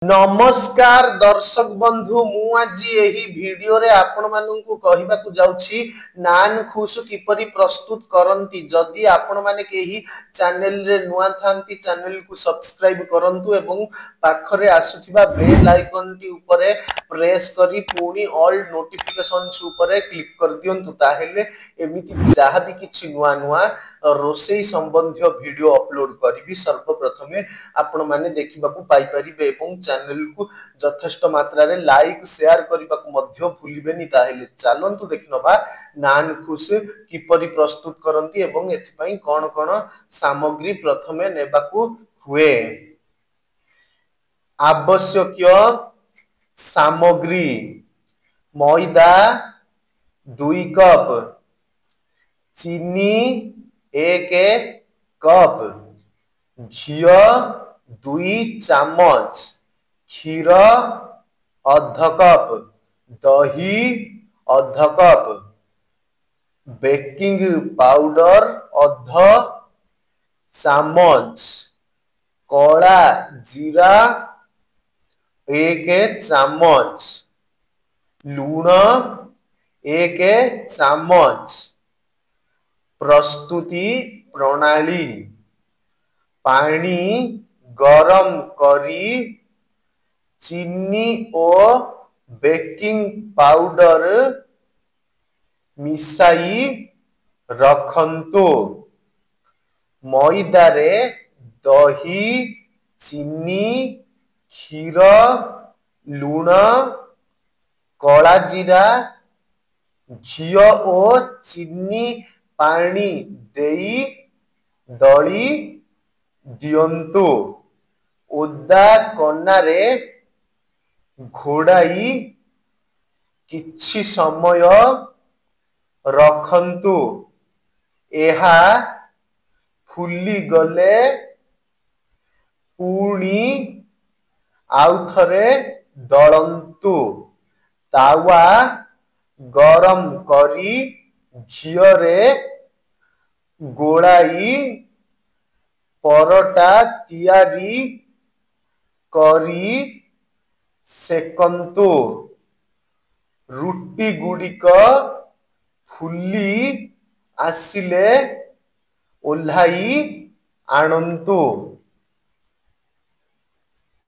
नमस्कार दर्शक बंधु मु आज यही वीडियो रे आपण माननकु कहिबाकू जाउछि नान खुश किपरि प्रस्तुत करंती। जदि आपण माने केही चैनल रे नुआ थांती चैनल को सब्सक्राइब करंतु एवं पाखरे आसुथिबा बेल आइकन टी ऊपरे प्रेस करी पुनी ऑल नोटिफिकेशंस ऊपरे क्लिक कर दियंतु। ताहेले एमिति जहा भी किछि नुआ नुआ रोसई संबंधी वीडियो अपलोड करिवि सर्वप्रथमे आपण माने देखिबाकू पाई परिबे एवं चैनल को यथेष्ट मात्रा रे लाइक शेयर करबा को मध्य भूलिबेनी। ताहेले चलंतु देखिनबा नान खुश किपरि प्रस्तुत करंती एवं एथि पई कोन कोन सामग्री प्रथमे नेबाकू हुए। आवश्यक सामग्री मैदा 2 कप, चीनी 1 कप, घी 2 चामच, क्षीर अर्ध कप, दही अर्ध कप, बेकिंग पाउडर अर्ध चामच, कला जीरा 1 चामच, लूण 1 चामच। प्रस्तुति प्रणाली पानी गरम करी चीनी और बेकिंग पाउडर मिसाई रखंतु। मैदा रे दही चीनी क्षीर लूण कला जीरा घी और चीनी पानी देई दली दियंतु। ओदा कन्ना रे घोड़ाई किछि समय रखंतु। एहा फुली गले पुणी आउथरे दलंतु। तावा गरम करी घियरे गोलाई परोटा तियारी करी सेकंतु। रुटी गुड़िक फुली आसिले ओल्हाई आणंतु।